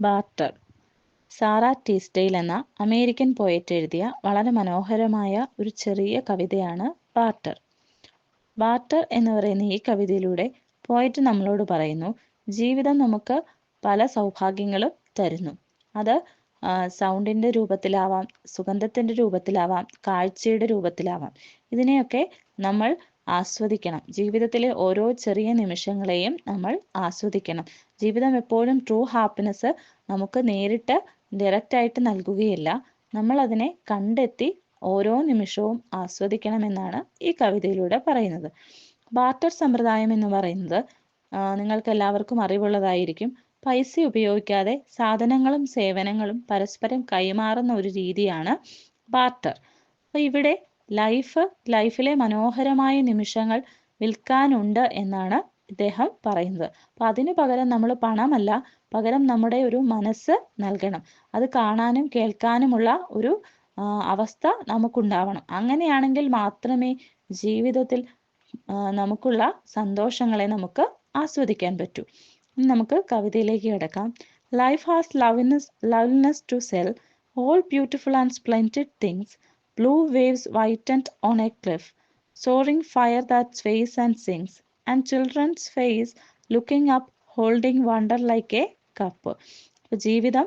Barter. Sara ടീസ്ഡെയിൽ എന്ന American poet എഴുതിയ വളരെ മനോഹരമായ ഒരു ചെറിയ കവിതയാണ് ബാർട്ടർ. ബാർട്ടർ എന്ന് പറയുന്ന ഈ കവിതയിലൂടെ പോയറ്റ് നമ്മളോട് പറയുന്നു, ജീവിതം നമുക്ക് പല സൗഭാഗ്യങ്ങളും തരുന്നു. അത് സൗണ്ടിൻ്റെ രൂപത്തിലാവാം, സുഗന്ധത്തിൻ്റെ രൂപത്തിലാവാം, കാഴ്ചയുടെ രൂപത്തിലാവാം. ഇതിനെയൊക്കെ നമ്മൾ ആസ്വദിക്കണം. ജീവിതത്തിലെ ഓരോ ചെറിയ നിമിഷങ്ങളെയും നമ്മൾ ആസ്വദിക്കണം. ജീവിതം എപ്പോഴും ട്രൂ ഹാപ്പിനെസ് നമുക്ക് നേരിട്ട് ഡയറക്റ്റായിട്ട് നൽകുകയില്ല. നമ്മൾ അതിനെ കണ്ടെത്തി ഓരോ നിമിഷവും ആസ്വദിക്കണമെന്നാണ് ഈ കവിതയിലൂടെ പറയുന്നത്. ബാർട്ടർ സമ്പ്രദായം എന്ന് പറയുന്നത് നിങ്ങൾക്ക് എല്ലാവർക്കും അറിവുള്ളതായിരിക്കും. പൈസ ഉപയോഗിക്കാതെ സാധനങ്ങളും സേവനങ്ങളും പരസ്പരം കൈമാറുന്ന ഒരു രീതിയാണ് ബാർട്ടർ. അപ്പോൾ ഇവിടെ ലൈഫിലെ മനോഹരമായ നിമിഷങ്ങൾ വിൽക്കാനുണ്ട് എന്നാണ് ഇദ്ദേഹം പറയുന്നത്. അപ്പം അതിനു പകരം നമ്മൾ പണമല്ല, പകരം നമ്മുടെ ഒരു മനസ്സ് നൽകണം. അത് കാണാനും കേൾക്കാനുമുള്ള ഒരു അവസ്ഥ നമുക്കുണ്ടാവണം. അങ്ങനെയാണെങ്കിൽ മാത്രമേ ജീവിതത്തിൽ നമുക്കുള്ള സന്തോഷങ്ങളെ നമുക്ക് ആസ്വദിക്കാൻ പറ്റൂ. ഇനി നമുക്ക് കവിതയിലേക്ക് കിടക്കാം. Life has loveliness to sell, all beautiful and splendid things, blue waves whitened on a cliff, soaring fire that sways and sings, and children's face looking up holding wonder like a cup. ജീവിതം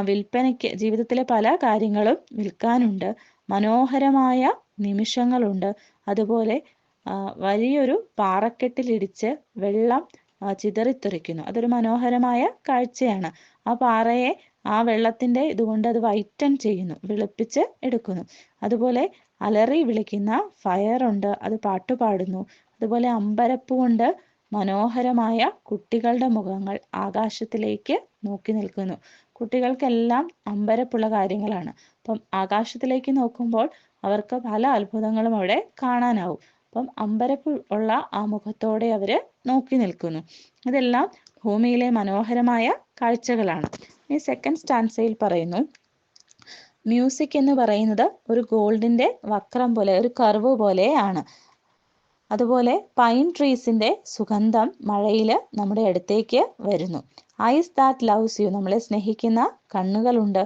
വിൽപ്പനയ്ക്ക്, ജീവിതത്തിലെ പല കാര്യങ്ങളും വിൽക്കാനുണ്ട്. മനോഹരമായ നിമിഷങ്ങളുണ്ട്. അതുപോലെ വലിയൊരു പാറക്കെട്ടിലിടിച്ച് വെള്ളം ചിതറിത്തെറിക്കുന്നു. അതൊരു മനോഹരമായ കാഴ്ചയാണ്. ആ പാറയെ ആ വെള്ളത്തിൻ്റെ ഇതുകൊണ്ട് അത് വൈറ്റൻ ചെയ്യുന്നു, വെളുപ്പിച്ച് എടുക്കുന്നു. അതുപോലെ അലറി വിളിക്കുന്ന ഫയറുണ്ട്, അത് പാട്ടുപാടുന്നു. അതുപോലെ അമ്പരപ്പ് കൊണ്ട് മനോഹരമായ കുട്ടികളുടെ മുഖങ്ങൾ ആകാശത്തിലേക്ക് നോക്കി നിൽക്കുന്നു. കുട്ടികൾക്കെല്ലാം അമ്പരപ്പുള്ള കാര്യങ്ങളാണ്. അപ്പം ആകാശത്തിലേക്ക് നോക്കുമ്പോൾ അവർക്ക് പല അത്ഭുതങ്ങളും അവിടെ കാണാനാവും. അപ്പം അമ്പരപ്പ് ഉള്ള ആ മുഖത്തോടെ അവർ നോക്കി നിൽക്കുന്നു. ഇതെല്ലാം ഭൂമിയിലെ മനോഹരമായ കാഴ്ചകളാണ്. ഈ സെക്കൻഡ് സ്റ്റാൻസയിൽ പറയുന്നു, മ്യൂസിക് എന്ന് പറയുന്നത് ഒരു ഗോൾഡിൻ്റെ വക്രം പോലെ, ഒരു കർവ് പോലെയാണ്. അതുപോലെ പൈൻ ട്രീസിൻ്റെ സുഗന്ധം മഴയിൽ നമ്മുടെ അടുത്തേക്ക് വരുന്നു. ഐസ് ദാറ്റ് ലവ്സ് യു, നമ്മളെ സ്നേഹിക്കുന്ന കണ്ണുകളുണ്ട്.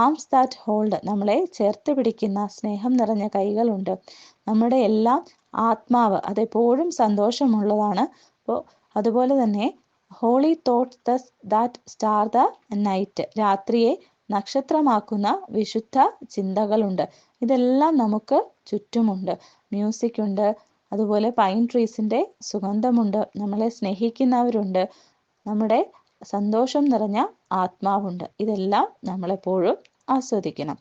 ആംസ് ദാറ്റ് ഹോൾഡ്, നമ്മളെ ചേർത്ത് പിടിക്കുന്ന സ്നേഹം നിറഞ്ഞ കൈകളുണ്ട്. നമ്മുടെ എല്ലാം ആത്മാവ് അതെപ്പോഴും സന്തോഷമുള്ളതാണ്. അപ്പോൾ അതുപോലെ തന്നെ holy thoughts that star the night, രാത്രിയെ നക്ഷത്രമാക്കുന്ന വിശുദ്ധ ചിന്തകളുണ്ട്. ഇതെല്ലാം നമുക്ക് ചുറ്റുമുണ്ട്. മ്യൂസിക് ഉണ്ട്, അതുപോലെ പൈൻ ട്രീസിൻ്റെ സുഗന്ധമുണ്ട്, നമ്മളെ സ്നേഹിക്കുന്നവരുണ്ട്, നമ്മുടെ സന്തോഷം നിറഞ്ഞ ആത്മാവുണ്ട്. ഇതെല്ലാം നമ്മളെപ്പോഴും ആസ്വദിക്കണം.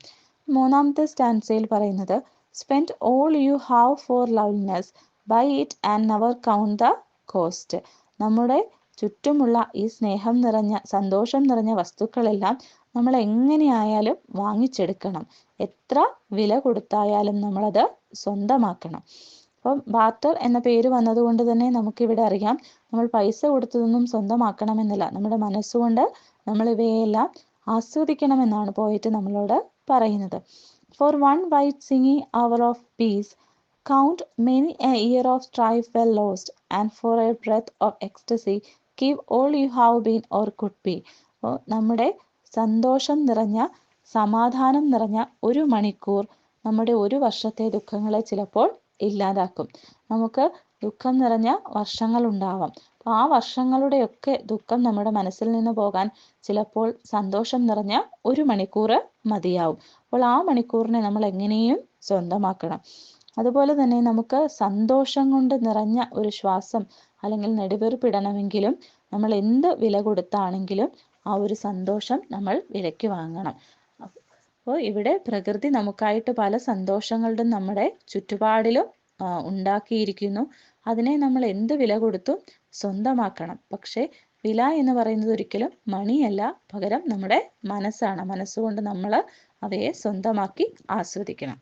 മൂന്നാമത്തെ സ്റ്റാൻസയിൽ പറയുന്നത്, spend all you have for loveliness, buy it and never count the cost. നമ്മുടെ ചുറ്റുമുള്ള ഈ സ്നേഹം നിറഞ്ഞ സന്തോഷം നിറഞ്ഞ വസ്തുക്കളെല്ലാം നമ്മൾ എങ്ങനെയായാലും വാങ്ങിച്ചെടുക്കണം. എത്ര വില കൊടുത്തായാലും നമ്മളത് സ്വന്തമാക്കണം. അപ്പം ബാർട്ടർ എന്ന പേര് വന്നതുകൊണ്ട് തന്നെ നമുക്കിവിടെ അറിയാം, നമ്മൾ പൈസ കൊടുത്തതൊന്നും സ്വന്തമാക്കണമെന്നില്ല. നമ്മുടെ മനസ്സുകൊണ്ട് നമ്മൾ ഇവയെല്ലാം ആസ്വദിക്കണമെന്നാണ് പോയിട്ട് നമ്മളോട് പറയുന്നത്. For one white singing hour of peace, count many a year of strife well lost, and for a breath of ecstasy give all you have been or could be. അപ്പോൾ നമ്മുടെ സന്തോഷം നിറഞ്ഞ, സമാധാനം നിറഞ്ഞ ഒരു മണിക്കൂർ നമ്മുടെ ഒരു വർഷത്തെ ദുഃഖങ്ങളെ ചിലപ്പോൾ ഇല്ലാതാക്കും. നമുക്ക് ദുഃഖം നിറഞ്ഞ വർഷങ്ങളുണ്ടാവാം. അപ്പോൾ ആ വർഷങ്ങളുടെയൊക്കെ ദുഃഖം നമ്മുടെ മനസ്സിൽ നിന്ന് പോകാൻ ചിലപ്പോൾ സന്തോഷം നിറഞ്ഞ ഒരു മണിക്കൂർ മതിയാവും. അപ്പോൾ ആ മണിക്കൂറിനെ നമ്മൾ എങ്ങനെയും സ്വന്തമാക്കണം. അതുപോലെ തന്നെ നമുക്ക് സന്തോഷം കൊണ്ട് നിറഞ്ഞ ഒരു ശ്വാസം അല്ലെങ്കിൽ നെടുവീർപ്പിടണമെങ്കിലും നമ്മൾ എന്ത് വില കൊടുത്താണെങ്കിലും ആ ഒരു സന്തോഷം നമ്മൾ വിലയ്ക്ക് വാങ്ങണം. അപ്പോൾ ഇവിടെ പ്രകൃതി നമുക്കായിട്ട് പല സന്തോഷങ്ങളുടെ നമ്മുടെ ചുറ്റുപാടിലും ഉണ്ടാക്കിയിരിക്കുന്നു. അതിനെ നമ്മൾ എന്ത് വില കൊടുത്തും സ്വന്തമാക്കണം. പക്ഷേ വില എന്ന് പറയുന്നത് ഒരിക്കലും മണിയല്ല, പകരം നമ്മുടെ മനസ്സാണ്. മനസ്സുകൊണ്ട് നമ്മൾ അവയെ സ്വന്തമാക്കി ആസ്വദിക്കണം.